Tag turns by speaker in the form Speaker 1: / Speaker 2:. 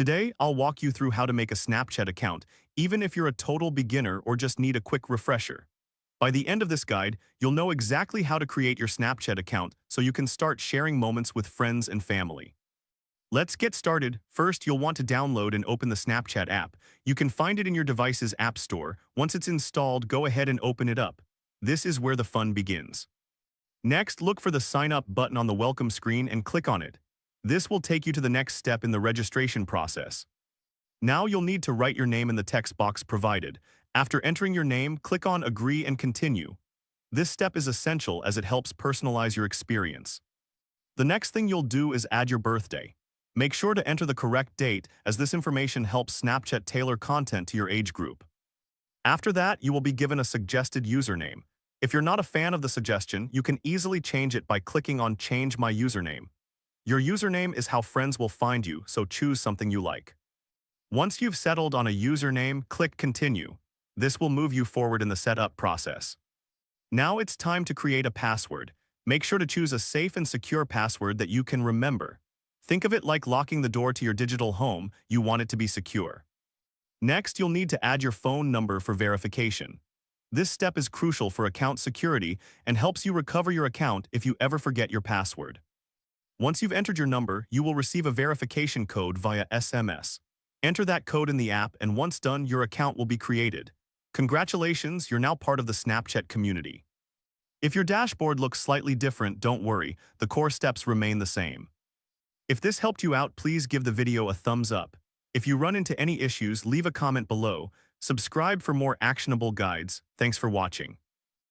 Speaker 1: Today, I'll walk you through how to make a Snapchat account, even if you're a total beginner or just need a quick refresher. By the end of this guide, you'll know exactly how to create your Snapchat account so you can start sharing moments with friends and family. Let's get started. First, you'll want to download and open the Snapchat app. You can find it in your device's app store. Once it's installed, go ahead and open it up. This is where the fun begins. Next, look for the Sign Up button on the welcome screen and click on it. This will take you to the next step in the registration process. Now you'll need to write your name in the text box provided. After entering your name, click on Agree and Continue. This step is essential as it helps personalize your experience. The next thing you'll do is add your birthday. Make sure to enter the correct date, as this information helps Snapchat tailor content to your age group. After that, you will be given a suggested username. If you're not a fan of the suggestion, you can easily change it by clicking on Change My Username. Your username is how friends will find you, so choose something you like. Once you've settled on a username, click Continue. This will move you forward in the setup process. Now it's time to create a password. Make sure to choose a safe and secure password that you can remember. Think of it like locking the door to your digital home. You want it to be secure. Next, you'll need to add your phone number for verification. This step is crucial for account security and helps you recover your account if you ever forget your password. Once you've entered your number, you will receive a verification code via SMS. Enter that code in the app, and once done, your account will be created. Congratulations, you're now part of the Snapchat community. If your dashboard looks slightly different, don't worry, the core steps remain the same. If this helped you out, please give the video a thumbs up. If you run into any issues, leave a comment below. Subscribe for more actionable guides. Thanks for watching.